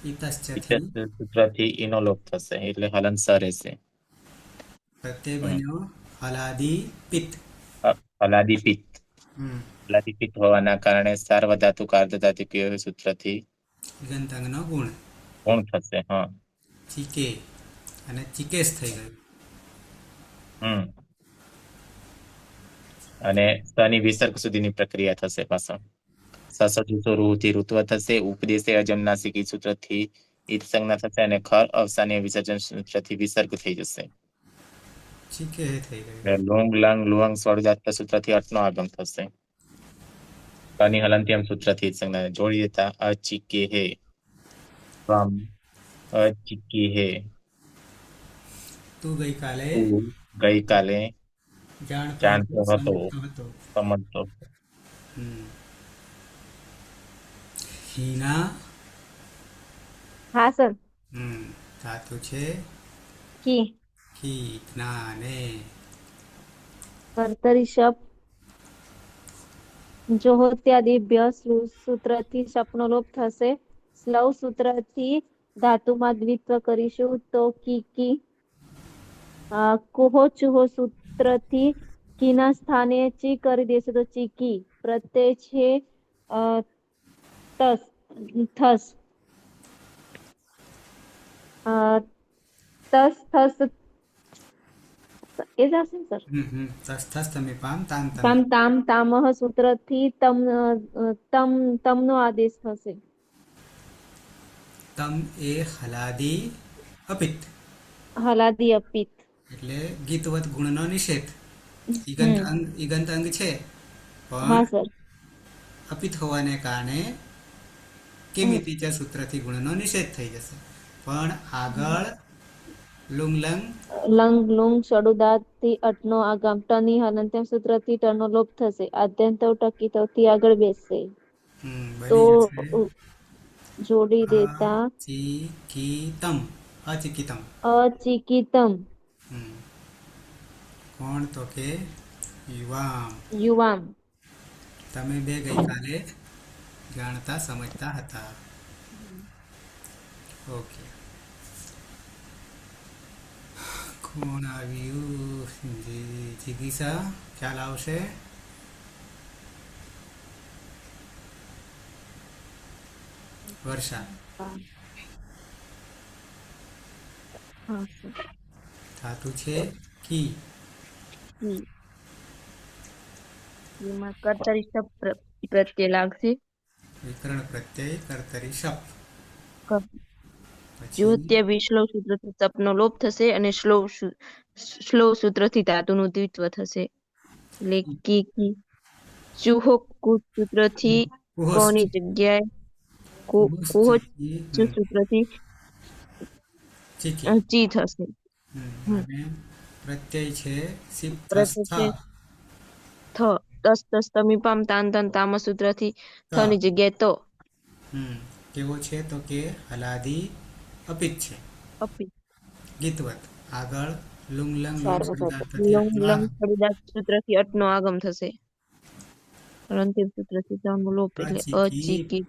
ઇતશ્ચથી સૂત્રથી ઈનો લોપ થશે, એટલે હલન સ રહેશે. પ્રત્યય બન્યો હલાદી પિત્ત. હલાદિપિત્ત. હલાદિપિત્ત હોવાના કારણે સાર્વ ધાતુ કાર્ધ ધાતુકીય સૂત્રથી ગંતંગનો ગુણ ગુણ થશે. હા, ચીકે અને ચિકેશ થઈ ગયું. અને સની વિસર્ગ સુધીની પ્રક્રિયા થશે. પાછળ સસજુસો રૂહથી ઋત્વ થશે. ઉપદેશે અજમનાસિકી સૂત્રથી ઈત સંજ્ઞા થશે, અને ખર અવસાનીય વિસર્જન સૂત્રથી વિસર્ગ થઈ જશે. ચીકે થઈ ગયું. લુંગ લંગ લુઅંગ સ્વરજાત સૂત્રથી અટનો આગમ થશે. કની હલંત્યમ સૂત્રથી સંજ્ઞા જોડી દેતા અચિકે હે, અચિકે હે. તું ગઈકાલે ગઈકાલે જાણતો હતો, હતો. સમજતો. હીના. હા સર. ધાતુ છે કી. કી જ્ઞાને. કર્તરી શબ્દ જોહોત્યાદિભ્ય સૂત્રથી સપનો લોપ થશે. સ્લવ સૂત્રથી ધાતુમાં દ્વિત્વ કરીશું તો કી. કુહો ચુહો સૂત્રથી કીના સ્થાને ચી કરી દેશું તો ચીકી. પ્રત્યય છે થસ. તસ થસ એ જ હશે ને સર? તસ્થસ્થ તમે પામ તામ તમે તામ તામ તામહ સૂત્રથી તમનો આદેશ થશે. તમ એ હલાદી અપિત હલાદી અપિત. એટલે ગીતવત ગુણનો નિષેધ. હમ. ઈગંત અંગ છે હા પણ સર. અપિત હોવાને કારણે કિમિતિચા સૂત્રથી ગુણનો નિષેધ થઈ જશે. પણ આગળ લુંગલંગ લંગ લુંગ શડુદાથી અટનો આગમ ટની હલંત્યમ સૂત્રથી ટનો લોપ થશે. આદ્યંતવ ટકી થી આગળ બેસશે. તો બની જશે જોડી દેતા અચિકિતમ અચિકિતમ. અચિકિતમ હમ. કોણ તો કે યુવામ. યુવામ. તમે બે ગઈકાલે જાણતા સમજતા હતા. ઓકે. કોણ આવ્યું? જિગીસા ખ્યાલ આવશે? વર્ષા. હા સર. ધાતુ છે કી. એમાં કર્તરી શબ્દ પ્રત્યય લાગશે. વિકરણ પ્રત્યય કર્તરી શપ. પછી જુહત્ય વિશ્લોવ સૂત્રથી તપનો લોપ થશે અને શ્લોવ સૂત્રથી ધાતુનું દ્વિત્વ થશે. એટલે કી ચૂહો કુચ સૂત્રથી કુહોસ કોની જગ્યાએ કુહોસ કુહોચ ચીકી. સૂત્રથી ચીકી. ચી થશે. અને પ્રત્યય છે સિપ્તસ્થ. પ્રત્યય થ તસ તસ તમી પામ તાન તન તામ સૂત્રથી થની જગ્યાએ તો. કેવો છે તો કે હલાદી અપિત છે. અપી. ગીતવત. આગળ લુંગલંગ લંગ લંગ ખડીદાર સૂત્રથી અટનો આગમ થશે. અંતિમ સૂત્રથી તનો લોપ એટલે અચિકિત.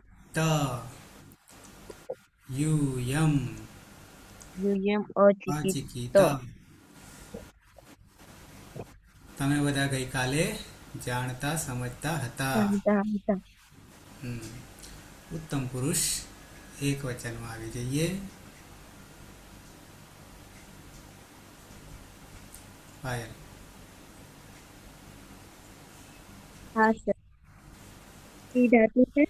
યુયમ યુયમ અચિકિત. અચિકિત. તમે બધા ગઈકાલે જાણતા સમજતા હતા. ઉત્તમ પુરુષ એક વચનમાં આવી જઈએ. પાયલ. હા સર. ઈ ધાતુ છે.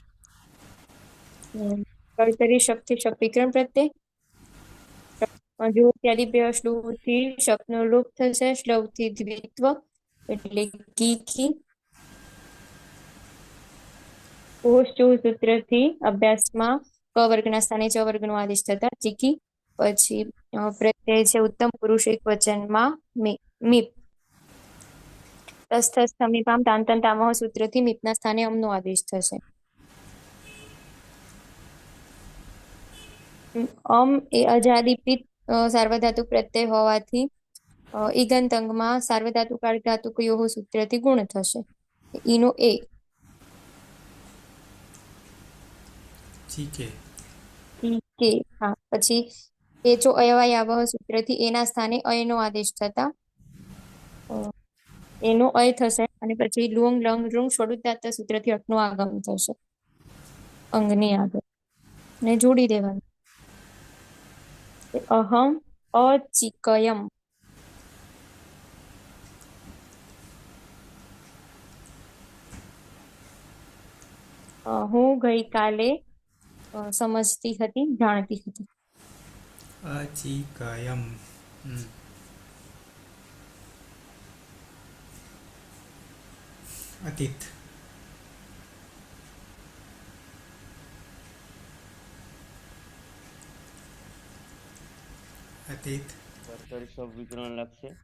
કર્તરી શક્તિ વિકરણ પ્રત્યય. જો ત્યાદી શ્લુથી શબ્દનો લોપ થશે. શ્લવથી દ્વિત્વ એટલે કી. સૂત્રથી અભ્યાસમાં ક વર્ગના સ્થાને ચ વર્ગનો આદેશ થતા ચીકી. પછી પ્રત્યય છે ઉત્તમ પુરુષ એક વચનમાં મીપ. તસ્થસ્થ સમીપામ તાંતન તામહ સૂત્રથી મીપના સ્થાને અમનો આદેશ થશે. અમ એ અજાદિપિત સાર્વધાતુક પ્રત્યય હોવાથી ઈગંત અંગમાં સાર્વધાતુક અર્ધધાતુક યોહ સૂત્રથી ગુણ થશે. ઈનો એ. ચીકે. કે હા. પછી એ જો અયવાય આવહ સૂત્રથી એના સ્થાને અયનો આદેશ થતા એનો અય થશે. અને પછી લુંગ લંગ લુંગ સ્વરૂપદાત સૂત્રથી અટનો આગમ થશે અંગની આગળ ને જોડી દેવાનું. અહમ અચિકયમ. હું ગઈકાલે સમજતી હતી, જાણતી હતી. અચિકયમ. અતીત. અતીત. કર્તરી શબ વિકરણ લાગશે.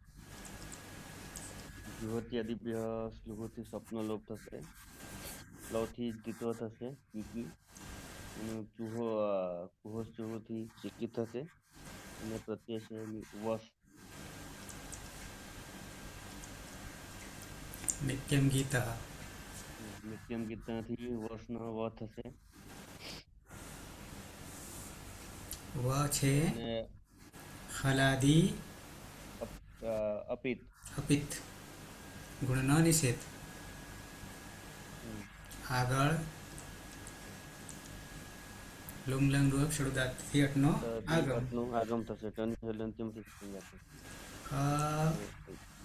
જુહોત્યાદિભ્ય શ્લુહોથી સ્વપ્ન લોપ થશે. લવથી દ્વિત્વ થશે કીકી. અને કુહોસ ચુહોથી ચીકી થશે. અને પ્રત્યય છે વશ. નિત્યમ ગીત. નિત્યમ ગીતાથી વર્ષનો વ થશે. વ છે અને હલાદી અપિત. અપિત ગુણનો નિષેધ. આગળ લુંગલંગ રૂપ શરૂદાતથી અટનો આગમ. આગમ થશે ટની હલંત્યમથી થઈ જશે. અ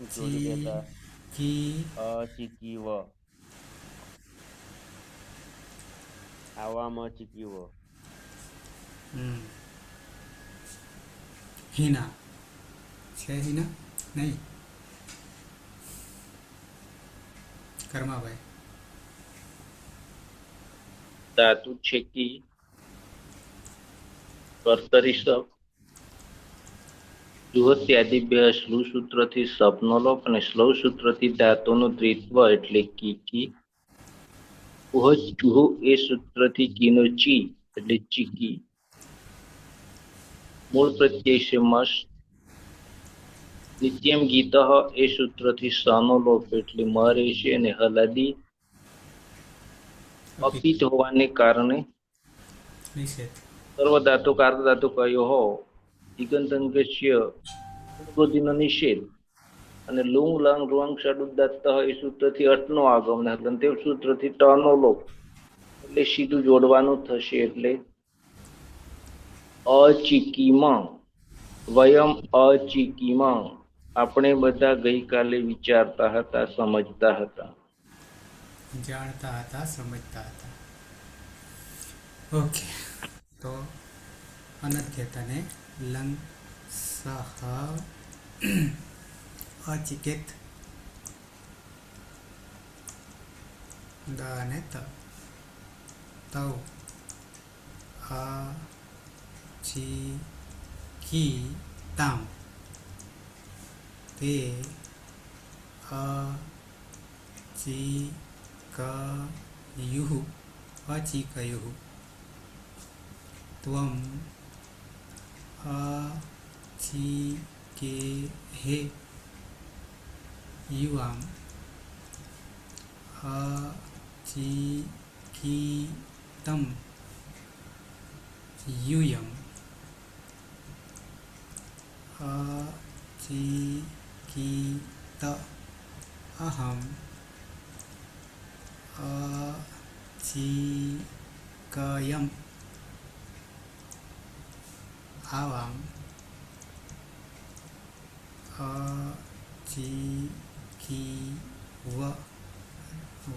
જોડી ચી દેતા કી અચીકીવ, આવામ અચીકીવ, હમ. હિના છે હિના નહીં કર્માભાઈ ધાતુ છેકી કર્તરી સપ જુહત્યાદિભ્ય શ્લુ સૂત્રથી સપનો લોપ અને શ્લૌ સૂત્રથી ધાતુનું દ્વિત્વ એટલે કી ઉહ ચુહુ એ સૂત્રથી કીનો ચી એટલે ચીકી મૂળ પ્રત્યય છે મસ નિત્યમ ગીત એ સૂત્રથી સનો લોપ એટલે મ રહેશે અને હલાદી અપિત હોવાને કારણે નિષેધ સર્વ ધાતુ કાર્ય ધાતુ કયો હો દિગંતંગસ્ય ગુણબોધિનો નિષેધ અને લુંગ લંગ રૂંગ ષડુદાત્ત એ સૂત્રથી અટનો આગમ અને હલંતેવ સૂત્રથી ટનો લોપ એટલે સીધું જોડવાનું થશે એટલે અચીકીમાં વયમ અચીકીમાં આપણે બધા ગઈકાલે વિચારતા હતા સમજતા હતા જાણતા હતા સમજતા હતા ઓકે તો અનર્ઘ્યતાને લંગ સહ અચિકેત દ અને ત તવ અ ચી કી તામ તે અ ચી કયુઃ અચિકયુઃ ત્વમ અચિકેહે યુવામ અચિકિતમ યુયમ અચિકિત અહમ અચિકયમ આવામ અચિકીવ વ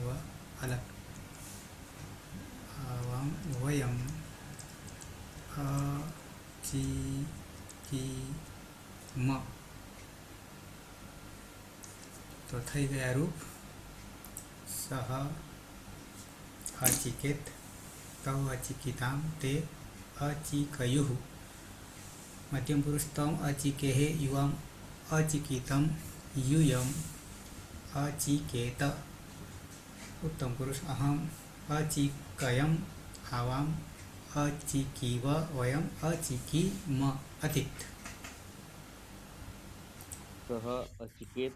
અલગ આવામ વયમ અચિકીમ તો થઈ ગયા રૂપ સહ અચિકેત તવ અચિકિતામ તે અચિકયુઃ મધ્યમ પુરુષ તમ અચિકેહે યુવામ અચિકિતમ યુયમ અચિકેત ઉત્તમ પુરુષ અહમ અચિકયમ આવામ અચિકીવ વયમ અચિકીમ અતિત સહ અચિકેત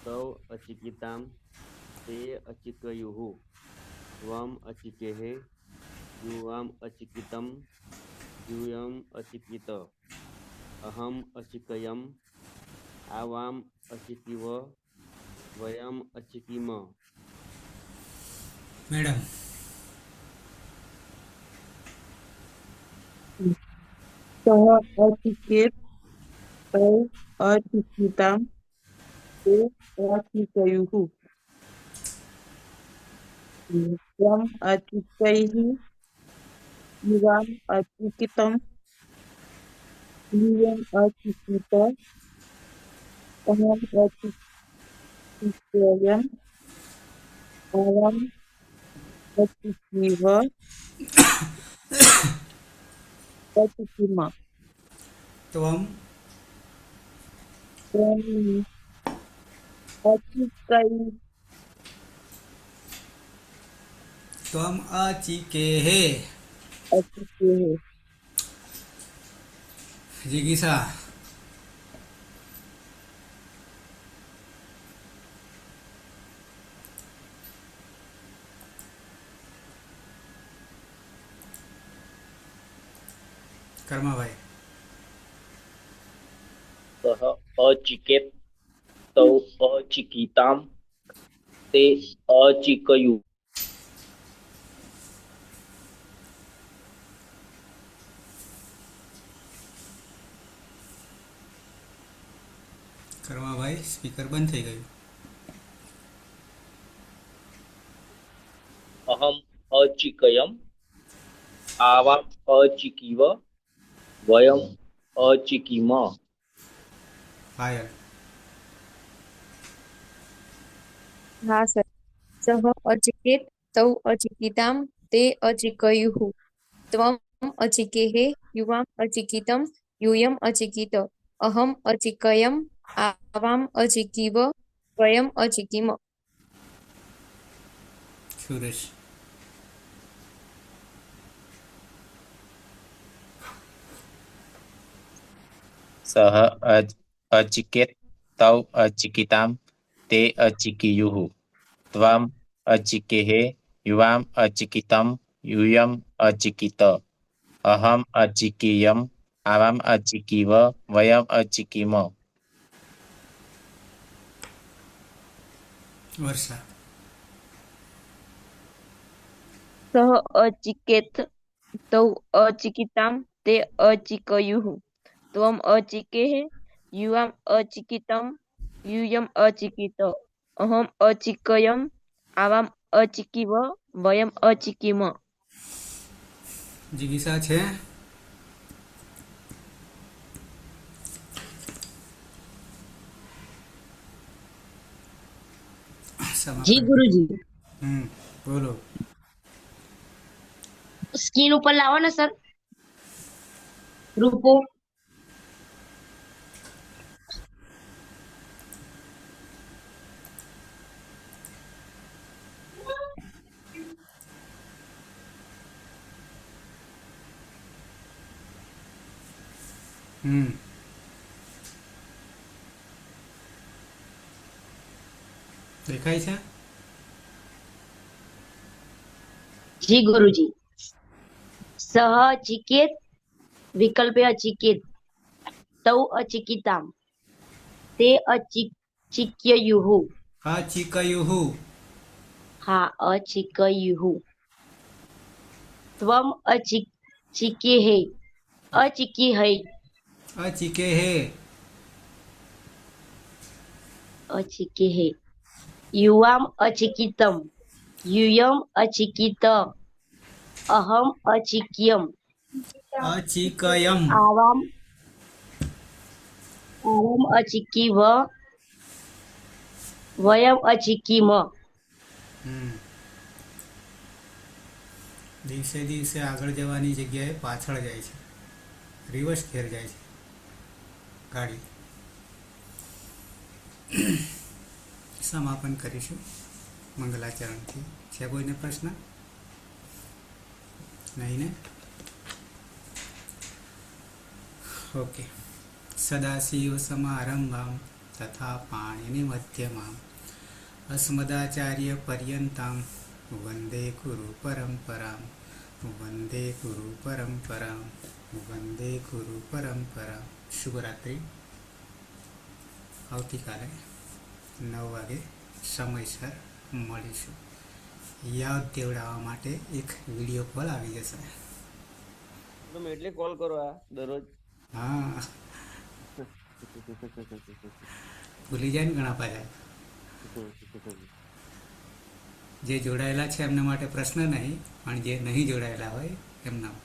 તવ અચિકિતામ તે અચિકયુઃ ત્વમ અચિકેહે યુવામ અચિકિતમ યુયમ અચિકિત અહમ અચિકયમ આવામ અચિકીવ વયમ અચિકીમ મેડમ સહ અચિકેત તવ અચિકિતામ તે અચિકયુઃ ત્વમ અચિકૈઃ યુવામ અચિકિતમ યુયમ અચિકિત અહમ અચિકયમ આવામ અચિકીવ અચિકીમ ત્વમ ત્વમ અચિકૈઃ ત્વમ અચિકેહે અચિકેહે જિગીસા કર્માભાઈ સહ અચિકેત તૌ અચિકિતામ તે અચિકયુઃ કર્માભાઈ સ્પીકર બંધ થઈ ગયું. અહમ અચિકયમ આવામ અચિકીવ વયમ અચિકીમ. પાયલ. હા સર. સહ અચિકેત તૌ અચિકિતામ તે અચિકયુઃ ત્વમ અચિકેહે યુવામ અચિકિતમ यूयम अचिकित अहम अचिकयम आवाम अचिकीव वयम अचिकीम. સુરેશ. સહ અચિકેત તૌ અચિકિતામ તે અચિકિયુઃ ત્વમ અચિકેહે યુવામ અચિકિતમ यूयम अचिकित अहम अचिकीयम आवाम अचिकीव वयम अचिकीम. વર્ષા. સહ અચિકેત તૌ અચિકિતામ તે અચિકયુઃ ત્વમ અચિકેહ યુવામ અચિકિતમ यूयम अचिकित अहम अचिकयम आवाम अचिकीव वयम अचिकीम. જિગીસા છે? जी गुरुजी બોલો. स्क्रीन ऊपर लाओ ना सर रूपो. દેખાય છે? जी गुरुजी. सह अचिकेत विकल्प अचिकेत तौ अचिकिताम ते अचिक्ययुः. અચિકયુઃ. हाँ अचिकयुः त्वम अचिकेहे अचिकिहै અચિકેહે. अचिकेहे युवाम अचिकितम यूयम अचिकित अहम अचिक्यम અચિકયમ. आवाम आवाम अचिकीव वयम अचिकीम. દિવસે દિવસે આગળ જવાની જગ્યાએ પાછળ જાય છે, રિવર્સ ફેર જાય છે ગાડી. સમાપન કરીશું મંગલાચરણથી. છે કોઈને પ્રશ્ન? નહીં ને? ઓકે. સદાશિવ સમારંભામ તથા પાણીની મધ્યમાં અસ્મદાચાર્ય પર્યંતામ વંદે ગુરુ પરંપરામ વંદે ગુરુ પરંપરામ વંદે ગુરુ પરંપરા. શુભરાત્રિ. આવતીકાલે 9 વાગે સમયસર મળીશું. યાદ દેવડાવવા માટે એક વિડીયો કોલ આવી જશે. તમે એટલે કોલ કરો આ દરરોજ. હા, ભૂલી જાય ને ઘણા પાછા. જે જોડાયેલા છે એમના માટે પ્રશ્ન નહીં, પણ જે નહીં જોડાયેલા હોય એમના